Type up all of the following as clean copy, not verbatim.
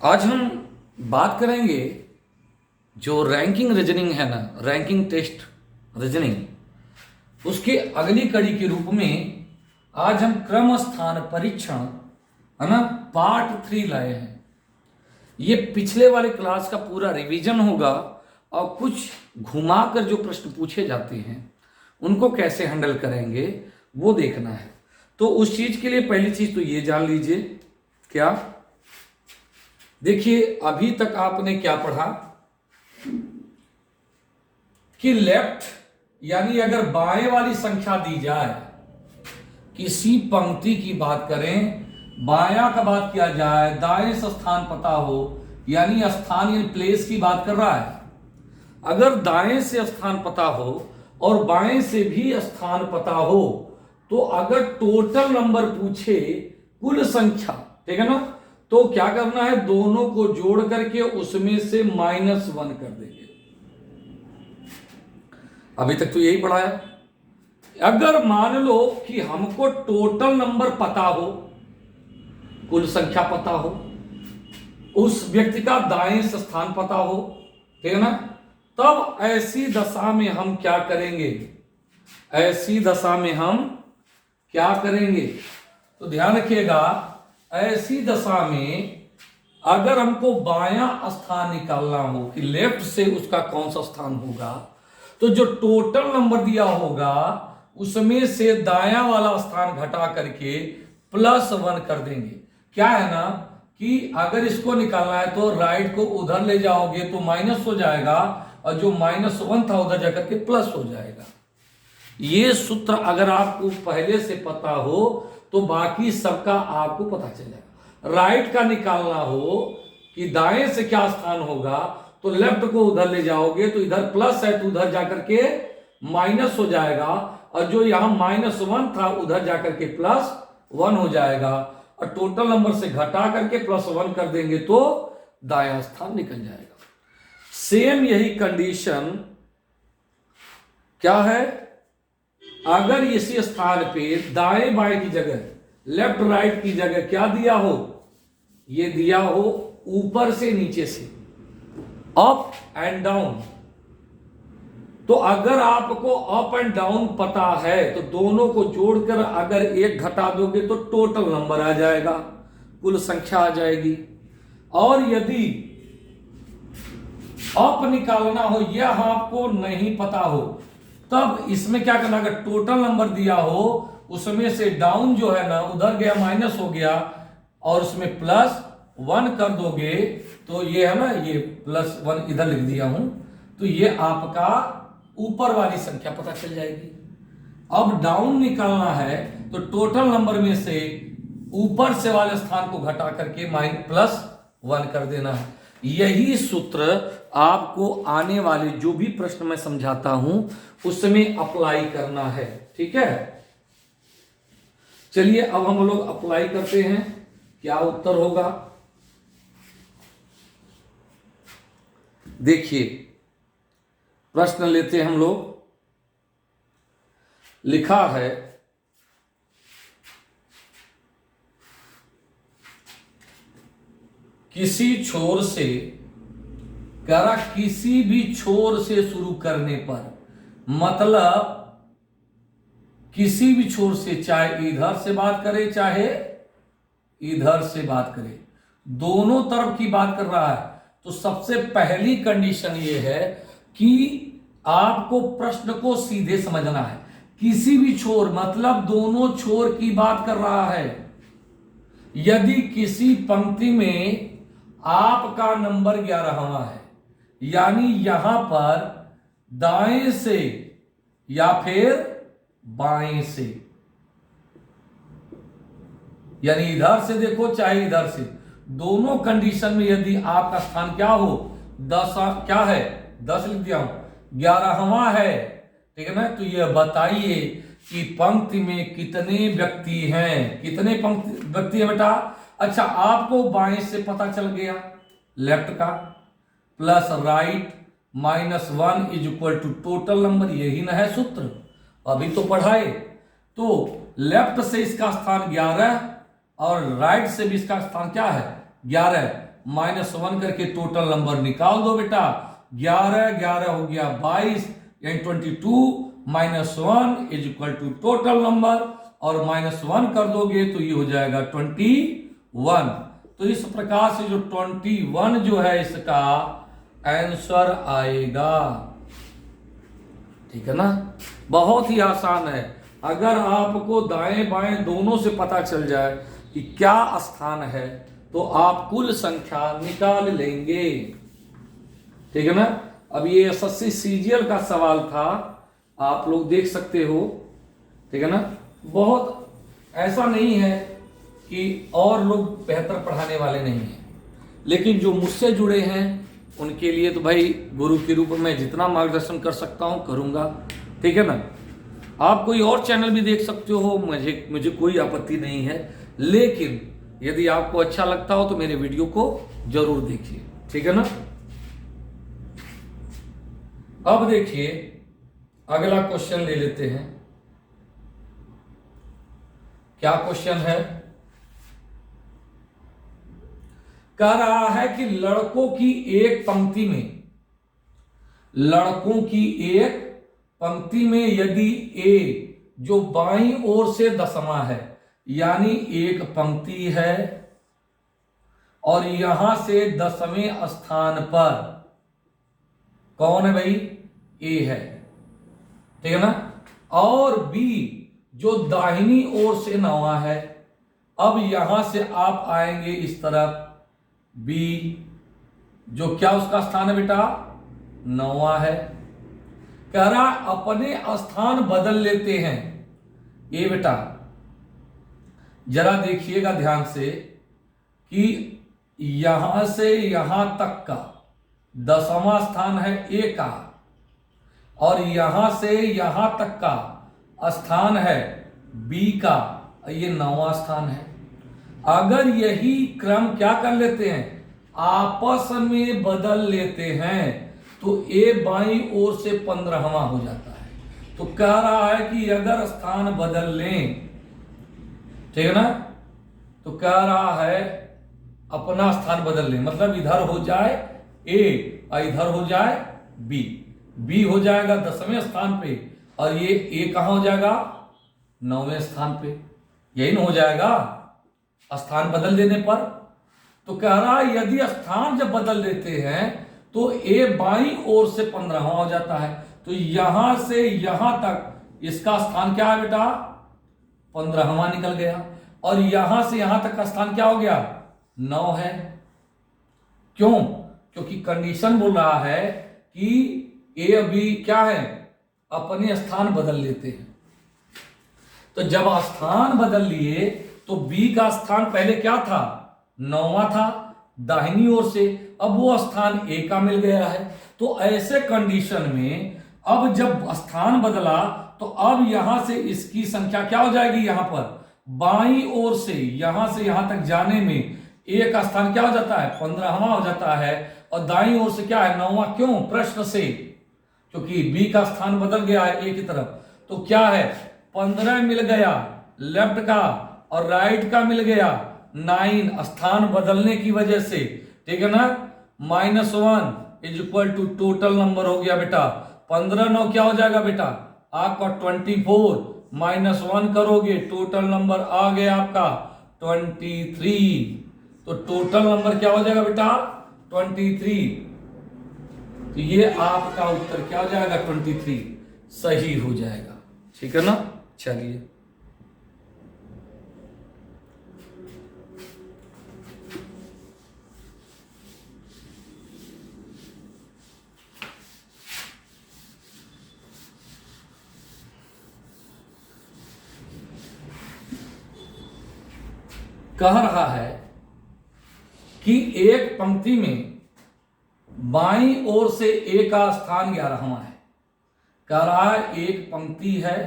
आज हम बात करेंगे जो रैंकिंग रीजनिंग है ना, रैंकिंग टेस्ट रीजनिंग, उसके अगली कड़ी के रूप में आज हम क्रम स्थान परीक्षण है ना पार्ट 3 लाए हैं। ये पिछले वाले क्लास का पूरा रिवीजन होगा और कुछ घुमाकर जो प्रश्न पूछे जाते हैं उनको कैसे हैंडल करेंगे वो देखना है। तो उस चीज के लिए पहली चीज तो ये जान लीजिए, क्या देखिए अभी तक आपने क्या पढ़ा कि लेफ्ट यानी अगर बाएं वाली संख्या दी जाए, किसी पंक्ति की बात करें, बायां का बात किया जाए, दाएं से स्थान पता हो, यानी स्थान यानी प्लेस की बात कर रहा है। अगर दाएं से स्थान पता हो और बाएं से भी स्थान पता हो तो अगर टोटल नंबर पूछे, कुल संख्या, ठीक है ना, तो क्या करना है, दोनों को जोड़ करके उसमें से -1 कर देंगे। अभी तक तो यही पढ़ा है। अगर मान लो कि हमको टोटल नंबर पता हो, कुल संख्या पता हो, उस व्यक्ति का दाएं से स्थान पता हो, ठीक है ना, तब ऐसी दशा में हम क्या करेंगे, ऐसी दशा में हम क्या करेंगे, तो ध्यान रखिएगा, ऐसी दशा में अगर हमको बायां स्थान निकालना हो कि लेफ्ट से उसका कौन सा स्थान होगा, तो जो टोटल नंबर दिया होगा उसमें से दायां वाला स्थान घटा करके +1 कर देंगे। क्या है ना कि अगर इसको निकालना है तो राइट को उधर ले जाओगे तो माइनस हो जाएगा और जो -1 था उधर जाकर के प्लस हो जाएगा। ये सूत्र अगर आपको पहले से पता हो तो बाकी सबका आपको पता चल जाएगा। राइट का निकालना हो कि दाएं से क्या स्थान होगा, तो लेफ्ट को उधर ले जाओगे तो इधर प्लस है तो उधर जाकर के माइनस हो जाएगा और जो यहां -1 था उधर जाकर के +1 हो जाएगा और टोटल नंबर से घटा करके +1 कर देंगे तो दायां स्थान निकल जाएगा। सेम यही कंडीशन क्या है, अगर इसी स्थान पे दाएं बाएं की जगह, लेफ्ट राइट की जगह क्या दिया हो, ये दिया हो ऊपर से नीचे से, अप एंड डाउन, तो अगर आपको अप एंड डाउन पता है तो दोनों को जोड़कर अगर एक घटा दोगे तो टोटल नंबर आ जाएगा, कुल संख्या आ जाएगी। और यदि अप निकालना हो, यह आपको नहीं पता हो, तब इसमें क्या करना, अगर टोटल नंबर दिया हो उसमें से डाउन जो है ना उधर गया माइनस हो गया और उसमें +1 कर दोगे तो ये है ना, ये +1 इधर लिख दिया हूं, तो ये आपका ऊपर वाली संख्या पता चल जाएगी। अब डाउन निकालना है तो टोटल नंबर में से ऊपर से वाले स्थान को घटा करके +1 कर देना है। यही सूत्र आपको आने वाले जो भी प्रश्न मैं समझाता हूं उसमें अप्लाई करना है, ठीक है। चलिए अब हम लोग अप्लाई करते हैं, क्या उत्तर होगा देखिए। प्रश्न लेते हैं हम लोग, लिखा है किसी छोर से, करा किसी भी छोर से शुरू करने पर, मतलब किसी भी छोर से, चाहे इधर से बात करे चाहे इधर से बात करे, दोनों तरफ की बात कर रहा है, तो सबसे पहली कंडीशन ये है कि आपको प्रश्न को सीधे समझना है। किसी भी छोर मतलब दोनों छोर की बात कर रहा है। यदि किसी पंक्ति में आपका नंबर 11वां है, यानी यहां पर दाएं से या फिर बाएं से, यानी इधर से देखो चाहे इधर से, दोनों कंडीशन में यदि आपका स्थान क्या हो, 10 क्या है, 10 लिख दिया हूं, 11वां है, ठीक है ना, तो यह बताइए कि पंक्ति में कितने व्यक्ति हैं, कितने पंक्ति व्यक्ति है बेटा। अच्छा, आपको बाएं से पता चल गया लेफ्ट का, प्लस राइट -1 = टोटल नंबर, यही ना है सूत्र, अभी तो पढ़ाए। तो लेफ्ट से इसका स्थान 11 और राइट से भी इसका स्थान क्या है, 11 है, -1 करके टोटल नंबर निकाल दो बेटा। 11 11 हो गया 22, यानी 22 -1 is equal to total number, और -1 कर दोगे तो ये हो जाएगा 21। तो इस प्रकार से जो 21 जो है इसका आंसर आएगा। ठीक है ना, बहुत ही आसान है। अगर आपको दाएं बाएं दोनों से पता चल जाए कि क्या स्थान है तो आप कुल संख्या निकाल लेंगे। ठीक है ना। अब ये एसएससी सीजीएल का सवाल था, आप लोग देख सकते हो। ठीक है ना, बहुत ऐसा नहीं है कि और लोग बेहतर पढ़ाने वाले नहीं हैं, लेकिन जो मुझसे जुड़े हैं उनके लिए तो भाई गुरु के रूप में जितना मार्गदर्शन कर सकता हूं करूंगा। ठीक है ना। आप कोई और चैनल भी देख सकते हो, मुझे कोई आपत्ति नहीं है, लेकिन यदि आपको अच्छा लगता हो तो मेरे वीडियो को जरूर देखिए। ठीक है ना। अब देखिए अगला क्वेश्चन ले लेते हैं। क्या क्वेश्चन है? कह रहा है कि लड़कों की एक पंक्ति में यदि ए जो बाईं ओर से दसवां है, यानी एक पंक्ति है और यहां से 10वें स्थान पर कौन है भाई? ए है। ठीक है ना। और बी जो दाहिनी ओर से 9वां है। अब यहां से आप आएंगे इस तरफ, बी जो क्या उसका स्थान है बेटा? 9वां है। कह रहा अपने स्थान बदल लेते हैं। ये बेटा जरा देखिएगा ध्यान से कि यहां से यहां तक का 10वां स्थान है ए का, और यहां से यहां तक का स्थान है बी का, ये 9वां स्थान है। अगर यही क्रम क्या कर लेते हैं, आपस में बदल लेते हैं, तो ए बाईं ओर से 15वां हो जाता है। तो कह रहा है कि अगर स्थान बदल लें, ठीक है ना, तो कह रहा है अपना स्थान बदल लें, मतलब इधर हो जाए ए और इधर हो जाए बी। बी हो जाएगा 10वें स्थान पे और ये ए कहां हो जाएगा? 9वें स्थान पे। यही ना हो जाएगा स्थान बदल देने पर। तो कह रहा है यदि स्थान जब बदल देते हैं तो ए बाईं ओर से 15वां हो जाता है। तो यहां से यहां तक इसका स्थान क्या है बेटा? 15वां निकल गया। और यहां से यहां तक का स्थान क्या हो गया? 9 है। क्यों? क्योंकि कंडीशन बोल रहा है कि ए अभी क्या है? अपने स्थान बदल लेते हैं। तो जब स्थान बदल लिए तो बी का स्थान पहले क्या था? 9वां था दाहिनी ओर से, अब वो स्थान ए का मिल गया है। तो ऐसे कंडीशन में अब जब स्थान बदला तो अब यहां से इसकी संख्या क्या हो जाएगी? यहां पर बाईं ओर से यहां तक जाने में ए का स्थान क्या हो जाता है? 15वां हो जाता है, और दाईं ओर से क्या है? 9वां। क्यों? प्रश्न से, क्योंकि बी का स्थान बदल गया है ए की तरफ। तो क्या है? 15 मिल गया लेफ्ट का और राइट का मिल गया 9 स्थान बदलने की वजह से। ठीक है ना। -1 is equal to total number हो गया बेटा 15 9 क्या हो जाएगा बेटा? आपका 24 -1 करोगे टोटल नंबर आ गया आपका 23। तो टोटल नंबर क्या हो जाएगा बेटा? 23। तो ये आपका उत्तर क्या हो जाएगा? 23 सही हो जाएगा। ठीक है ना। चलिए कह रहा है कि एक पंक्ति में बाईं ओर से ए का स्थान 11वां है। कह रहा है एक पंक्ति है,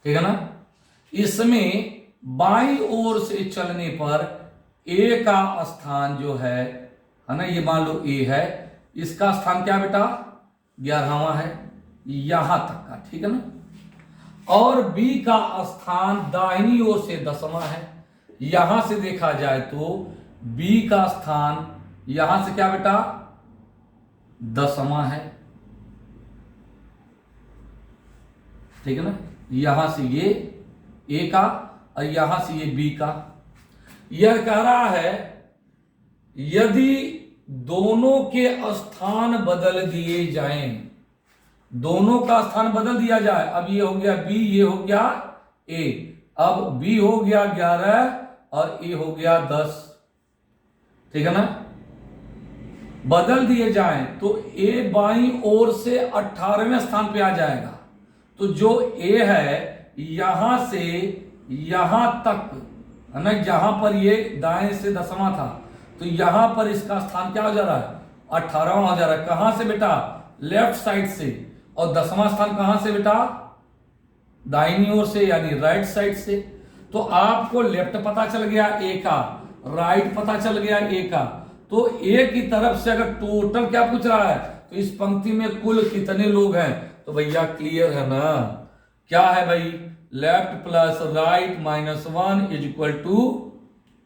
ठीक है ना, इसमें बाईं ओर से चलने पर ए का स्थान जो है ना, ये मान लो ए है, इसका स्थान क्या बेटा? 11वां है यहां तक का। ठीक है ना। और बी का स्थान दाहिनी ओर से 10वां है। यहां से देखा जाए तो बी का स्थान यहां से क्या बेटा 10वां है, ठीक है ना। यहां से ये ए का और यहां से ये बी का। यह कह रहा है यदि दोनों के स्थान बदल दिए जाएं, दोनों का स्थान बदल दिया जाए, अब ये हो गया बी, ये हो गया ए, अब बी हो गया 11 और ए हो गया 10, ठीक है ना। बदल दिए जाएं तो ए बाईं ओर से 18वें स्थान पे आ जाएगा। तो जो ए है यहां से यहां तक है ना, जहां पर ये दाएं से 10वां था, तो यहां पर इसका स्थान क्या हो जा रहा है 18वां हो जा रहा है। कहां से बेटा लेफ्ट साइड से, और 10वां स्थान कहां से बेटा दाहिनी ओर से यानी राइट साइड से। तो आपको लेफ्ट पता चल गया ए का, राइट पता चल गया ए का। तो ए की तरफ से अगर टोटल क्या पूछ रहा है तो इस पंक्ति में कुल कितने लोग हैं, तो भैया क्लियर है ना, क्या है भाई left plus right -1 is equal to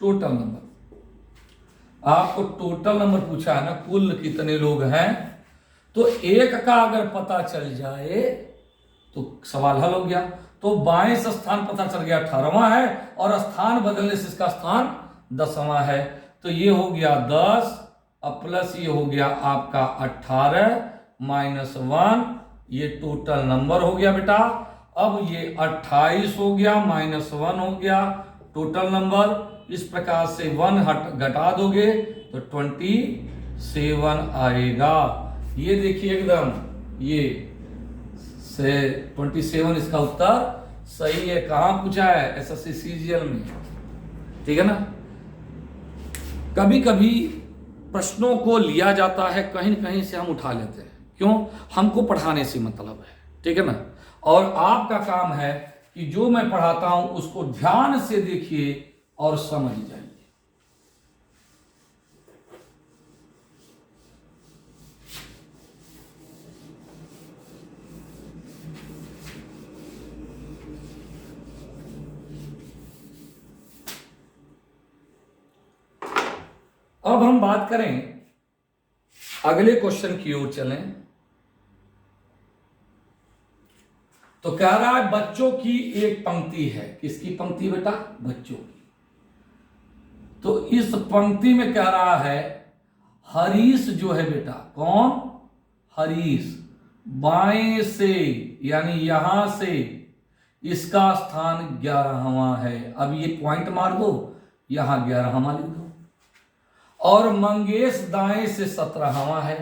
total number. आपको टोटल नंबर पूछा है ना, कुल कितने लोग हैं। तो एक का अगर पता चल जाए तो सवाल हल हो गया। तो बाएं से स्थान पता चल गया 18वां है, और स्थान बदलने से इसका स्थान 10वां है। तो ये हो गया 10 अब प्लस ये हो गया आपका 18 -1, ये टोटल नंबर हो गया बेटा। अब ये 28 हो गया -1 हो गया टोटल नंबर। इस प्रकार से 1 घटा दोगे तो 27 आएगा। ये देखिए एकदम ये से 27 इसका उत्तर सही है। कहां पूछा है एसएससी सीजीएल में, ठीक है ना। कभी कभी प्रश्नों को लिया जाता है, कहीं न कहीं से हम उठा लेते हैं, क्यों, हमको पढ़ाने से मतलब है, ठीक है ना। और आपका काम है कि जो मैं पढ़ाता हूं उसको ध्यान से देखिए और समझ जाइए। अब हम बात करें अगले क्वेश्चन की ओर चलें। तो कह रहा है बच्चों की एक पंक्ति है। किसकी पंक्ति बेटा, बच्चों की। तो इस पंक्ति में कह रहा है हरीश जो है बेटा, कौन, हरीश, बाएं से यानी यहां से इसका स्थान 11वां है। अब ये पॉइंट मार दो, यहां 11वां लिख दो। और मंगेश दाएं से 17वां है।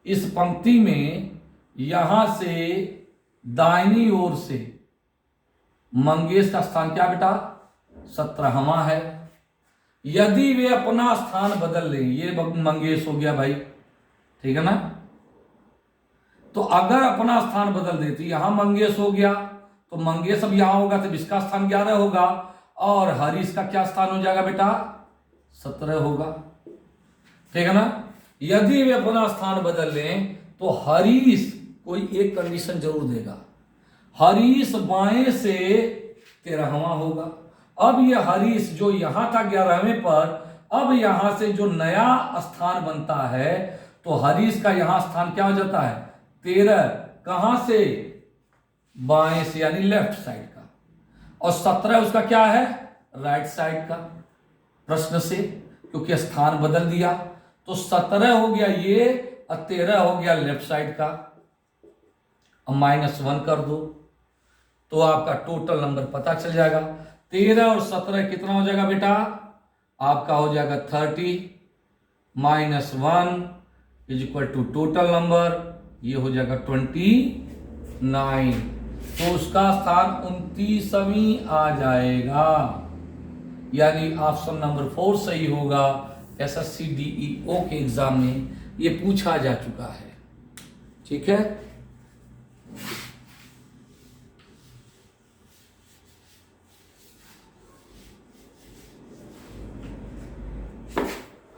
इस पंक्ति में यहां से दाहिनी ओर से मंगेश का स्थान क्या बेटा 17वां है। यदि वे अपना स्थान बदल लें, ये मंगेश हो गया भाई, ठीक है ना। तो अगर अपना स्थान बदल दे तो यहां मंगेश हो गया, तो मंगेश अब यहां होगा तो इसका स्थान 11 होगा, और हरीश का क्या स्थान हो जाएगा बेटा 17 होगा, ठीक है ना। यदि वे अपना स्थान बदल लें तो हरीश कोई एक कंडीशन जरूर देगा, हरीश बाएं से 13वां होगा। अब ये हरीश जो यहां था 11वें पर, अब यहां से जो नया स्थान बनता है तो हरीश का यहां स्थान क्या हो जाता है 13, कहां से बाएं से यानी लेफ्ट साइड का, और 17 उसका क्या है राइट साइड का। प्रश्न से क्योंकि स्थान बदल दिया तो 17 हो गया ये और 13 हो गया लेफ्ट साइड का। अब -1 कर दो तो आपका टोटल नंबर पता चल जाएगा। 13 और 17 कितना हो जाएगा बेटा, आपका हो जाएगा 30 -1 is equal to total number, ये हो जाएगा 29। तो उसका स्थान 29वीं आ जाएगा, यानी ऑप्शन नंबर 4 सही होगा। एसएससी डीईओ के एग्जाम में ये पूछा जा चुका है, ठीक है।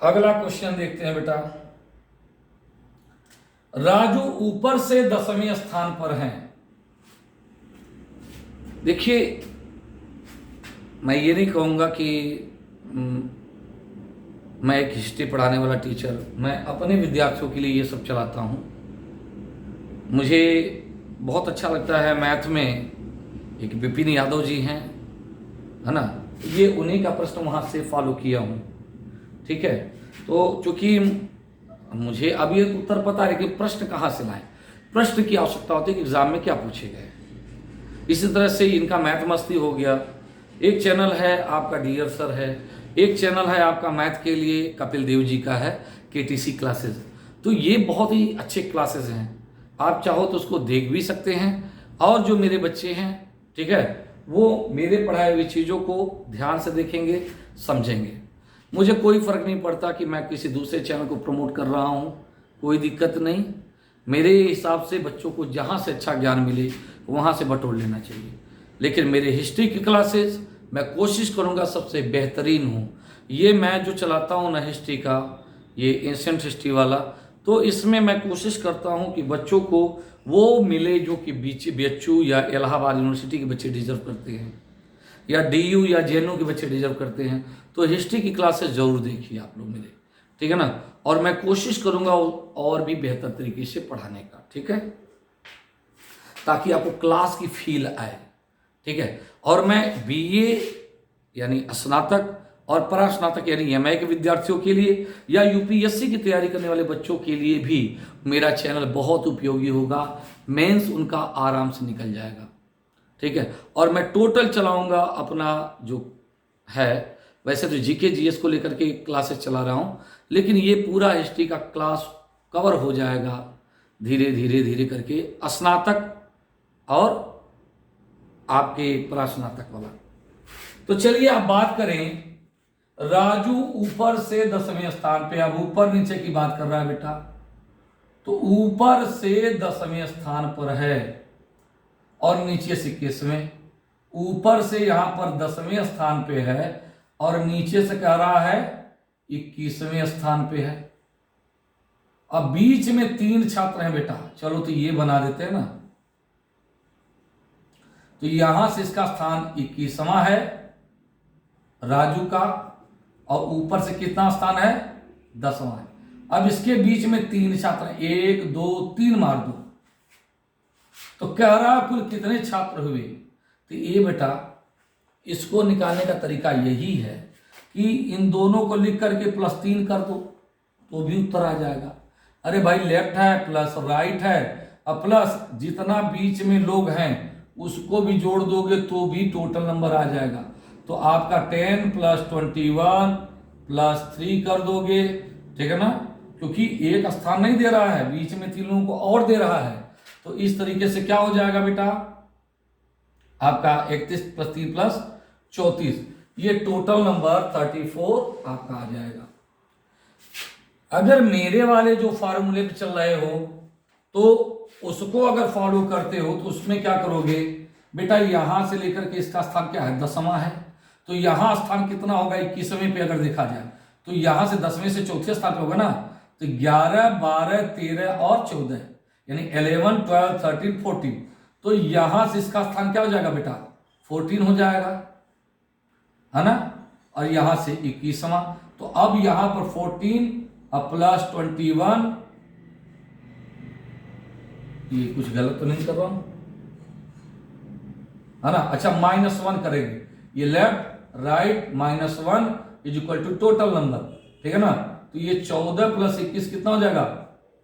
अगला क्वेश्चन देखते हैं बेटा। राजू ऊपर से 10वें स्थान पर हैं। देखिए मैं ये नहीं कहूंगा कि मैं एक हिस्ट्री पढ़ाने वाला टीचर, मैं अपने विद्यार्थियों के लिए ये सब चलाता हूँ। मुझे बहुत अच्छा लगता है। मैथ में एक विपिन यादव जी हैं, है ना, ये उन्हीं का प्रश्न वहाँ से फॉलो किया हूँ। ठीक है, तो चूंकि मुझे अब ये उत्तर पता है कि प्रश्न कहाँ से लाएं, प्रश्न की आवश्यकता होती है कि एग्जाम में क्या पूछे गए। इसी तरह से इनका मैथ मस्ती हो गया। एक चैनल है आपका डियर सर है, एक चैनल है आपका मैथ के लिए कपिल देव जी का है केटीसी क्लासेस। तो ये बहुत ही अच्छे क्लासेस हैं, आप चाहो तो उसको देख भी सकते हैं। और जो मेरे बच्चे हैं, ठीक है, वो मेरे पढ़ाई हुई चीज़ों को ध्यान से देखेंगे, समझेंगे। मुझे कोई फ़र्क नहीं पड़ता कि मैं किसी दूसरे चैनल को प्रमोट कर रहा हूँ, कोई दिक्कत नहीं। मेरे हिसाब से बच्चों को जहाँ से अच्छा ज्ञान मिले वहाँ से बटोर लेना चाहिए। लेकिन मेरे हिस्ट्री की क्लासेस मैं कोशिश करूँगा सबसे बेहतरीन हूँ। ये मैं जो चलाता हूँ ना हिस्ट्री का, ये एंशिएंट हिस्ट्री वाला, तो इसमें मैं कोशिश करता हूँ कि बच्चों को वो मिले जो कि BHU या इलाहाबाद यूनिवर्सिटी के बच्चे डिजर्व करते हैं, या DU या JNU के बच्चे डिजर्व करते हैं। तो हिस्ट्री की क्लासेस जरूर देखिए आप लोग मेरे, ठीक है ना। और मैं कोशिश करूँगा और भी बेहतर तरीके से पढ़ाने का, ठीक है, ताकि आपको क्लास की फील आए, ठीक है। और मैं BA यानी स्नातक और परास्नातक यानी MA के विद्यार्थियों के लिए या UPSC की तैयारी करने वाले बच्चों के लिए भी मेरा चैनल बहुत उपयोगी होगा। मेंस उनका आराम से निकल जाएगा, ठीक है। और मैं टोटल चलाऊंगा अपना जो है, वैसे तो GK GS को लेकर के क्लासेस चला रहा हूँ, लेकिन ये पूरा हिस्ट्री का क्लास कवर हो जाएगा धीरे धीरे धीरे करके, स्नातक और आपके परास्नातक वाला। तो चलिए अब बात करें, राजू ऊपर से 10वें स्थान पे। अब ऊपर नीचे की बात कर रहा है बेटा, तो ऊपर से 10वें स्थान पर है और नीचे से 21वें। ऊपर से यहां पर 10वें स्थान पे है और नीचे से कह रहा है 21वें स्थान पे है। अब बीच में 3 छात्र हैं बेटा, चलो तो ये बना देते हैं ना। तो यहां से इसका स्थान 21वां है राजू का, और ऊपर से कितना स्थान है, 10वां है। अब इसके बीच में 3 छात्र, 1 2 3 मार दो, तो कह रहा कुल कितने छात्र हुए। तो ये बेटा इसको निकालने का तरीका यही है कि इन दोनों को लिख करके +3 कर दो तो भी उत्तर आ जाएगा। अरे भाई लेफ्ट है प्लस राइट है, और प्लस जितना बीच में लोग हैं उसको भी जोड़ दोगे तो भी टोटल नंबर आ जाएगा। तो आपका 10 + 21 + 3 कर दोगे, ठीक है ना, क्योंकि एक स्थान नहीं दे रहा है, बीच में 3 लोगों को और दे रहा है। तो इस तरीके से क्या हो जाएगा बेटा, आपका 31 + 3 + 34, ये टोटल नंबर 34 आपका आ जाएगा। अगर मेरे वाले जो फार्मूले पे चल रहे हो तो उसको अगर फॉलो करते हो तो उसमें क्या करोगे बेटा, यहां से लेकर के इसका स्थान क्या है, 10वां है। तो यहां स्थान कितना होगा, 21वें पे अगर देखा जाए तो यहां से 10वें से चौथे स्थान पे होगा ना। तो 11 12 13 और 14 यानी 11 12 13 14। तो यहां से इसका स्थान क्या हो जाएगा बेटा, 14 हो जाएगा, है ना। और यहां से 21वां। तो अब यहां पर 14 + 21, ये कुछ गलत तो नहीं कर रहा हूं, है ना। अच्छा -1 करेंगे, ये लेफ्ट राइट -1 = टोटल नंबर, ठीक है ना। तो ये 14 + 21 कितना हो जाएगा,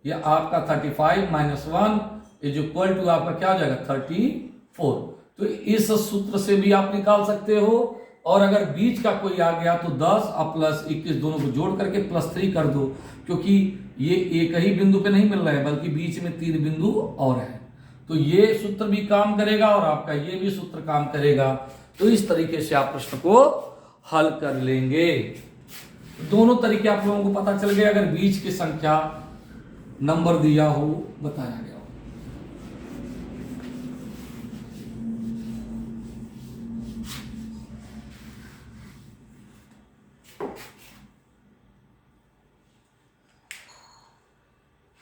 ये आपका 35 -1 = आपका क्या हो जाएगा, 34। तो इस सूत्र से भी आप निकाल सकते हो। और अगर बीच का कोई आ गया तो 10 और +21 दोनों को जोड़ करके +3 कर दो, क्योंकि ये एक ही बिंदु पे नहीं मिल रहा है बल्कि बीच में 3 बिंदु और है। तो ये सूत्र भी काम करेगा और आपका ये भी सूत्र काम करेगा। तो इस तरीके से आप प्रश्न को हल कर लेंगे। दोनों तरीके आप लोगों को पता चल गए। अगर बीच की संख्या नंबर दिया हो, बताया गया हो।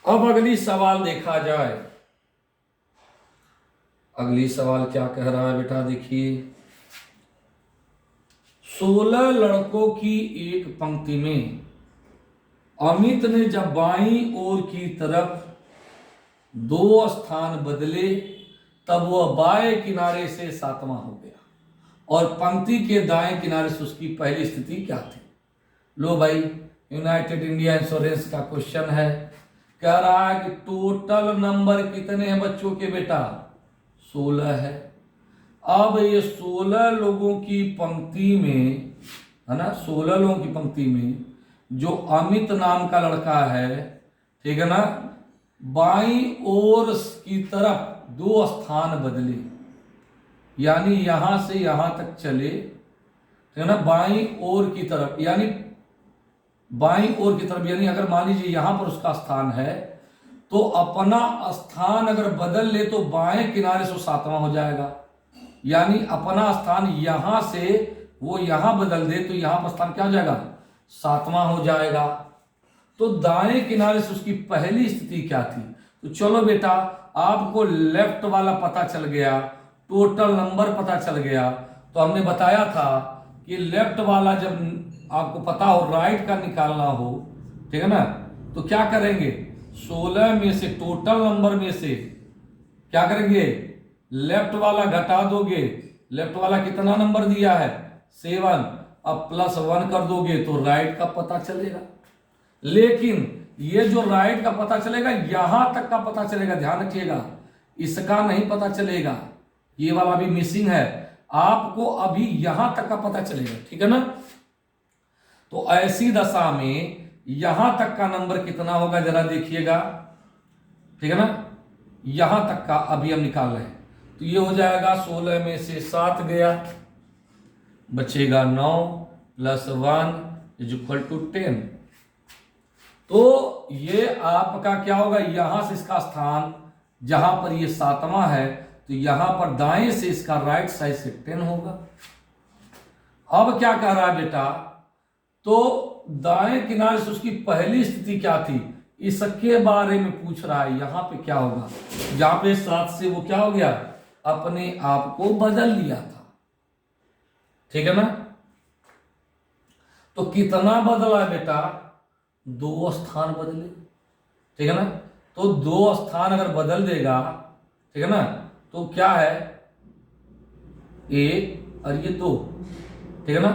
अब अगली सवाल देखा जाए। अगली सवाल क्या कह रहा है बेटा, देखिए, 16 लड़कों की एक पंक्ति में अमित ने जब बाईं ओर की तरफ 2 स्थान बदले तब वह बाएं किनारे से 7वां हो गया और पंक्ति के दाएं किनारे से उसकी पहली स्थिति क्या थी। लो भाई, यूनाइटेड इंडिया इंश्योरेंस का क्वेश्चन है। कह रहा है कि टोटल नंबर कितने हैं बच्चों के बेटा? 16 है। अब ये 16 लोगों की पंक्ति में, है ना, 16 लोगों की पंक्ति में जो अमित नाम का लड़का है, ठीक है ना, बाईं ओर की तरफ 2 स्थान बदले, यानी यहां से यहां तक चले, ठीक है ना, बाईं ओर की तरफ, यानी बाईं ओर की तरफ, यानी अगर मान लीजिए यहां पर उसका स्थान है तो अपना स्थान अगर बदल ले तो बाएं किनारे से 7वां हो जाएगा। यानी अपना स्थान यहां से वो यहां बदल दे तो यहां पर स्थान क्या हो जाएगा? 7वां हो जाएगा। तो दाएं किनारे से उसकी पहली स्थिति क्या थी? तो चलो बेटा, आपको लेफ्ट वाला पता चल गया, टोटल नंबर पता चल गया। तो हमने बताया था कि लेफ्ट वाला जब आपको पता हो राइट का निकालना हो, ठीक है ना, तो क्या करेंगे? 16 में से, टोटल नंबर में से क्या करेंगे? लेफ्ट वाला घटा दोगे। लेफ्ट वाला कितना नंबर दिया है? 7। अब +1 कर दोगे तो राइट का पता चलेगा। लेकिन ये जो राइट का पता चलेगा यहां तक का पता चलेगा, ध्यान रखिएगा, इसका नहीं पता चलेगा, ये वाला भी मिसिंग है। आपको अभी यहां तक का पता चलेगा, ठीक है ना। तो ऐसी दशा में यहां तक का नंबर कितना होगा जरा देखिएगा, ठीक है ना। यहां तक का अभी हम निकाल रहे हैं, तो ये हो जाएगा 16 में से 7 गया, बचेगा 9 + 1 = 10। तो ये आपका क्या होगा? यहां से इसका स्थान, जहां पर ये 7वां है, तो यहां पर दाएं से इसका राइट साइड से 10 होगा। अब क्या कह रहा है बेटा? तो दाएं किनारे से उसकी पहली स्थिति क्या थी, इसके बारे में पूछ रहा है। यहां पे क्या होगा? जहां पे 7 से वो क्या हो गया? अपने आप को बदल लिया था, ठीक है ना। तो कितना बदला बेटा? 2 स्थान बदले, ठीक है ना। तो 2 स्थान अगर बदल देगा, ठीक है ना, तो क्या है? 1 और ये 2, ठीक है ना।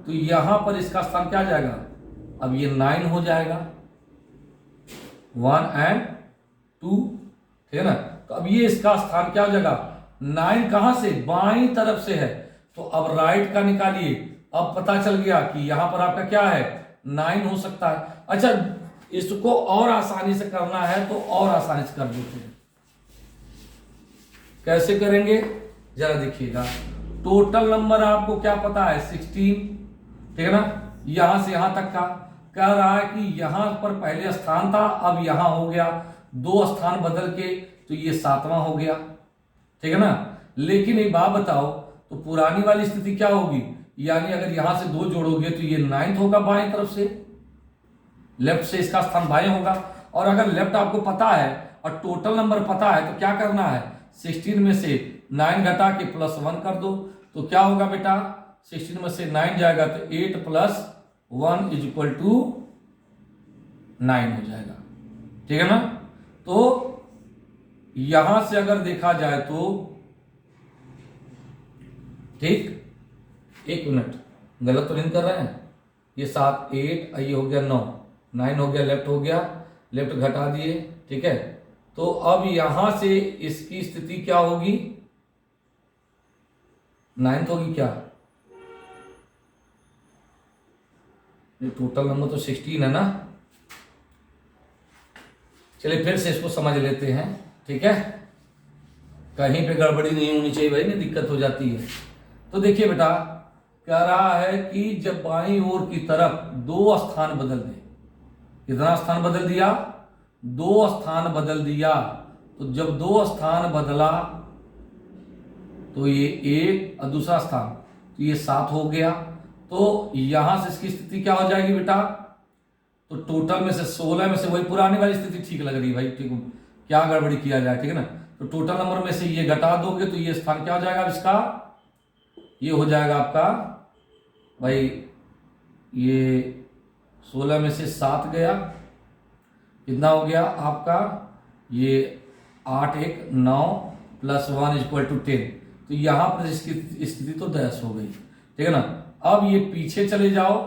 तो यहां पर इसका स्थान क्या आ जाएगा? अब ये 9 हो जाएगा, 1 और 2, ठीक है ना। तो अब ये इसका स्थान क्या हो जाएगा? 9 कहां से? बाईं तरफ से है, तो अब राइट का निकालिए। अब पता चल गया कि यहां पर आपका क्या है? 9 हो सकता है। अच्छा, इसको और आसानी से करना है तो और आसानी से कर देते हैं। कैसे करेंगे जरा देखिएगा। टोटल नंबर आपको क्या पता है? 16, ठीक है ना। यहां से यहां तक का कह रहा है कि यहां पर पहले स्थान था, अब यहां हो गया, 2 स्थान बदल के तो ये 7वां हो गया, ठीक है ना। लेकिन एक बात बताओ, तो पुरानी वाली स्थिति क्या होगी? यानी अगर यहां से 2 जोड़ोगे तो ये 9 होगा बाएं तरफ से, लेफ्ट से इसका स्थान बाएं होगा। और अगर लेफ्ट आपको पता है और टोटल नंबर पता है तो क्या करना है? 16 में से 9 घटा के +1 कर दो, तो क्या होगा बेटा? 16 में से 9 जाएगा तो 8 + 1 = 9 हो जाएगा, ठीक है ना। तो यहां से अगर देखा जाए तो, ठीक, 1 मिनट, गलत तो नहीं कर रहे हैं? ये 7, 8, ये हो गया 9, 9 हो गया, लेफ्ट हो गया, लेफ्ट घटा दिए, ठीक है। तो अब यहां से इसकी स्थिति क्या होगी? 9 होगी क्या? ये टोटल नंबर तो 16 है ना। चलिए फिर से इसको समझ लेते हैं, ठीक है। कहीं पे गड़बड़ी नहीं होनी चाहिए भाई, नहीं दिक्कत हो जाती है। तो देखिए बेटा, कह रहा है कि जब बाईं ओर की तरफ 2 स्थान बदल दे। कितना स्थान बदल दिया? 2 स्थान बदल दिया। तो जब 2 स्थान बदला तो ये 1 और दूसरा स्थान, तो ये 7 हो गया। तो यहां से इसकी स्थिति क्या हो जाएगी बेटा? तो टोटल में से 16 में से वही पुरानी वाली स्थिति ठीक लग रही है भाई, ठीक, क्या गड़बड़ी किया जाए, ठीक है ना। तो टोटल नंबर में से ये घटा दोगे तो ये स्थान क्या हो जाएगा इसका? ये हो जाएगा आपका भाई, ये 16 में से 7 गया, कितना हो गया आपका ये 8 1 9 प्लस 1 इक्वल टू 10। तो यहाँ पर इसकी स्थिति तो 10 हो गई, ठीक है ना। अब ये पीछे चले जाओ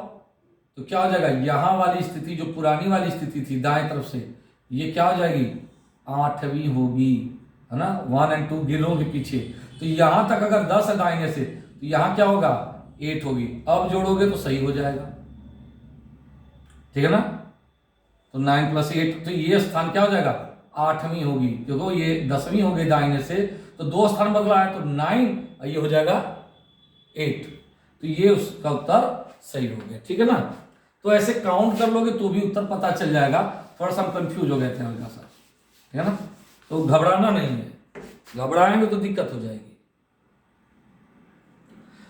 तो क्या हो जाएगा, यहाँ वाली स्थिति जो पुरानी वाली स्थिति थी दाएं तरफ से, ये क्या हो जाएगी 8वीं होगी, है ना। 1 और 2 गिरोगे पीछे, तो यहाँ तक अगर 10 है दाहिने से तो यहाँ क्या होगा 8 होगी। अब जोड़ोगे तो सही हो जाएगा, ठीक है ना। तो 9 प्लस 8, तो ये स्थान क्या हो जाएगा 8वीं होगी, क्योंकि ये 10वीं हो गई दाहिने से, तो 2 स्थान बदला है तो 9 और ये हो जाएगा 8। तो ये उसका उत्तर सही हो गया, ठीक है ना। तो ऐसे काउंट कर लोगे तो भी उत्तर पता चल जाएगा। थोड़ा सा हम कंफ्यूज हो गए थे हल्का सा, ठीक है ना। तो घबराना नहीं है, घबराएंगे तो दिक्कत हो जाएगी।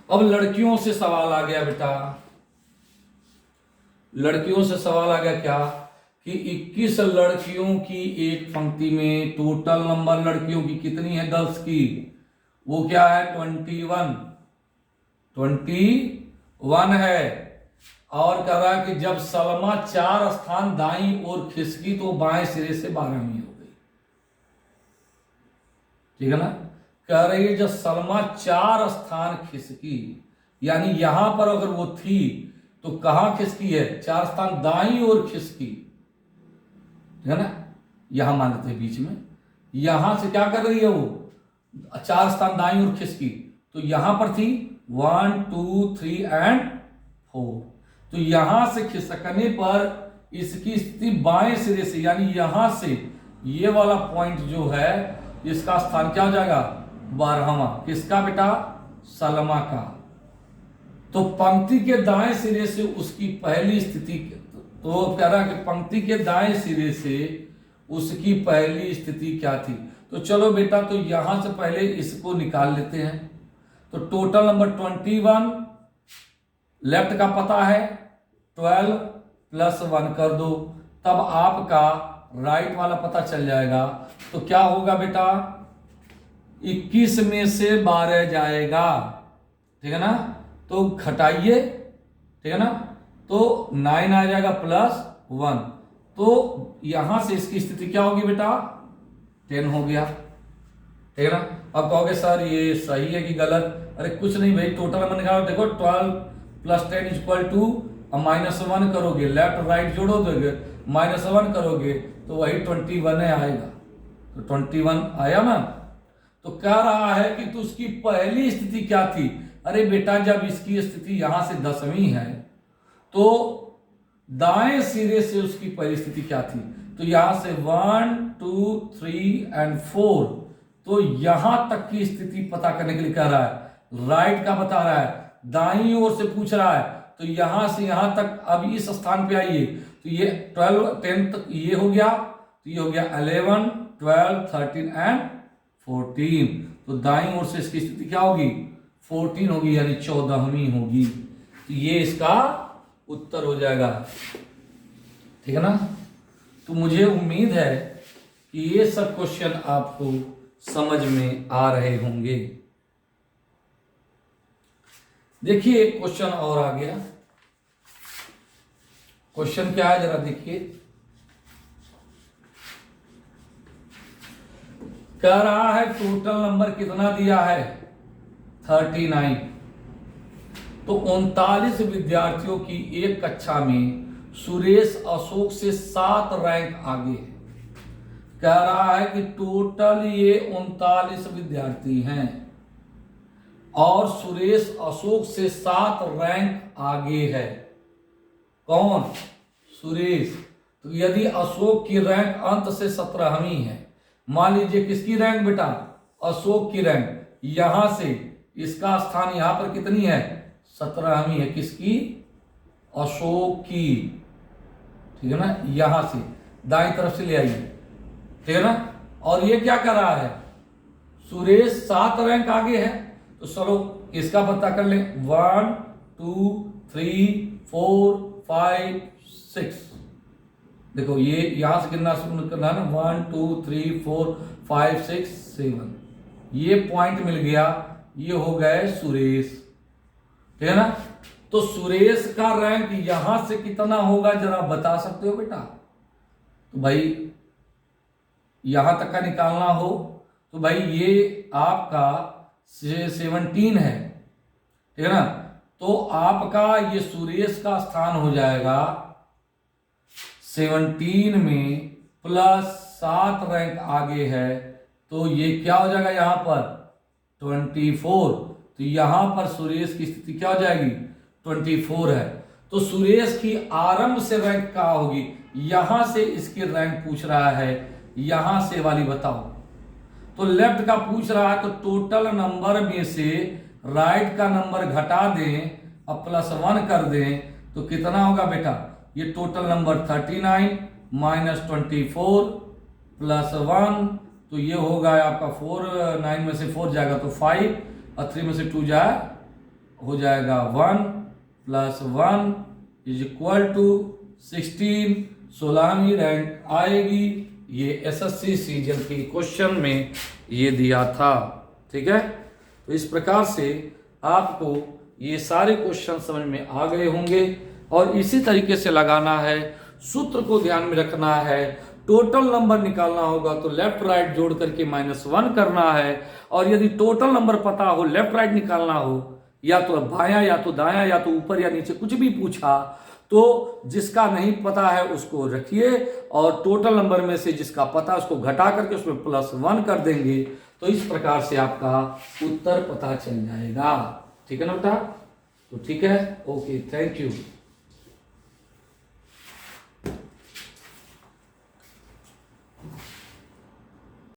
अब लड़कियों से सवाल आ गया बेटा, लड़कियों से सवाल आ गया क्या कि 21 लड़कियों की एक पंक्ति में टोटल नंबर लड़कियों की कितनी है गर्ल्स की, वो क्या है 21 है। और कह रहा है कि जब सलमा 4 स्थान दाईं ओर खिसकी तो बाएं सिरे से 12वीं हो गई, ठीक है ना। कह रही है जब सलमा 4 स्थान खिसकी, यानी यहां पर अगर वो थी तो कहां खिसकी है, 4 स्थान दाईं ओर खिसकी, ठीक है ना। यहां मानते हैं बीच में, यहां से क्या कर रही है वो 4 स्थान दाईं ओर खिसकी, तो यहां पर थी 1 2 3 एंड 4। तो यहां से खिसकने पर इसकी स्थिति बाएं सिरे से, यानी यहां से ये वाला पॉइंट जो है इसका स्थान क्या हो जाएगा 12वां, किसका बेटा सलमा का। तो पंक्ति के दाएं सिरे से उसकी पहली स्थिति, तो कह रहा कि पंक्ति के दाएं सिरे से उसकी पहली स्थिति क्या थी। तो चलो बेटा, तो यहां से पहले इसको निकाल लेते हैं। तो टोटल नंबर 21 लेफ्ट का पता है 12 प्लस 1 कर दो, तब आपका राइट वाला पता चल जाएगा। तो क्या होगा बेटा 21 में से 12 जाएगा, ठीक है ना। तो घटाइए, ठीक है ना, तो 9 आ जाएगा प्लस 1। तो यहां से इसकी स्थिति क्या होगी बेटा 10 हो गया, ठीक है ना। अब कहोगे सर ये सही है कि गलत, अरे कुछ नहीं भाई, टोटल नंबर निकालो। देखो 12 प्लस 10 इक्वल टू, अब -1 करोगे, लेफ्ट राइट जोड़ो दोगे, -1 करोगे तो वही 21 आएगा। तो 21 आया ना। तो कह रहा है कि तो उसकी पहली स्थिति क्या थी। अरे बेटा जब इसकी स्थिति यहां से 10वीं है तो दाएं सिरे से उसकी पहली स्थिति क्या थी, तो यहां से 1 2 3 एंड 4, तो यहां तक की स्थिति पता करने के लिए कह रहा है, राइट का बता रहा है, दाईं ओर से पूछ रहा है। तो यहां से यहां तक अब इस स्थान पे आइए, तो ये 12 10 तक ये हो गया, तो ये हो गया 11 12 13 एंड 14। तो दाईं ओर से इसकी स्थिति क्या होगी 14 होगी, यानी 14वीं होगी। तो ये इसका उत्तर हो जाएगा, ठीक है ना। तो मुझे उम्मीद है कि ये सब क्वेश्चन आपको समझ में आ रहे होंगे। देखिए एक क्वेश्चन और आ गया। क्वेश्चन क्या है जरा देखिए। कह रहा है टोटल नंबर कितना दिया है 39। तो 39 विद्यार्थियों की एक कक्षा में सुरेश अशोक से 7 रैंक आगे है। कह रहा है कि टोटल ये 39 विद्यार्थी हैं और सुरेश अशोक से 7 रैंक आगे है। कौन सुरेश। तो यदि अशोक की रैंक अंत से 17वीं है, मान लीजिए किसकी रैंक बेटा अशोक की रैंक, यहां से इसका स्थान यहां पर कितनी है 17वीं है, किसकी अशोक की, ठीक है ना। यहां से दाईं तरफ से ले आइए, ठीक है ना। और ये क्या कर रहा है सुरेश 7 रैंक आगे है, तो चलो इसका पता कर ले 1 2 3 4 5 6। देखो ये यहां से गिनना शुरू करना है ना 1 2 3 4 5 6 7, ये पॉइंट मिल गया, ये हो गए सुरेश, ठीक है ना। तो सुरेश का रैंक यहां से कितना होगा जरा बता सकते हो बेटा? तो भाई यहां तक का निकालना हो तो भाई ये आपका 17 है, ठीक है ना। तो आपका ये सुरेश का स्थान हो जाएगा 17 में, प्लस 7 रैंक आगे है, तो ये क्या हो जाएगा यहां पर 24। तो यहां पर सुरेश की स्थिति क्या हो जाएगी 24 है। तो सुरेश की आरंभ से रैंक क्या होगी, यहां से इसकी रैंक पूछ रहा है, यहां से वाली बताओ। तो लेफ्ट का पूछ रहा है, तो टोटल नंबर में से राइट का नंबर घटा दें और +1 कर दें, तो कितना होगा बेटा, ये टोटल नंबर 39 माइनस 24 प्लस 1, तो ये होगा आपका 4, 9 में से 4 जाएगा तो 5 और 3 में से 2 जाए हो जाएगा 1 प्लस 1 इज इक्वल टू 16। 16वीं रैंक आएगी। ये एसएससी सीजन की क्वेश्चन में ये दिया था, ठीक है। तो इस प्रकार से आपको ये सारे क्वेश्चन समझ में आ गए होंगे और इसी तरीके से लगाना है। सूत्र को ध्यान में रखना है, टोटल नंबर निकालना होगा तो लेफ्ट राइट जोड़ करके -1 करना है, और यदि टोटल नंबर पता हो लेफ्ट राइट निकालना हो, या तो बायां या तो दायां या तो ऊपर या नीचे कुछ भी पूछा, तो जिसका नहीं पता है उसको रखिए और टोटल नंबर में से जिसका पता है उसको घटा करके उसमें +1 कर देंगे, तो इस प्रकार से आपका उत्तर पता चल जाएगा। ठीक है ना बेटा? तो ठीक है, ओके, थैंक यू।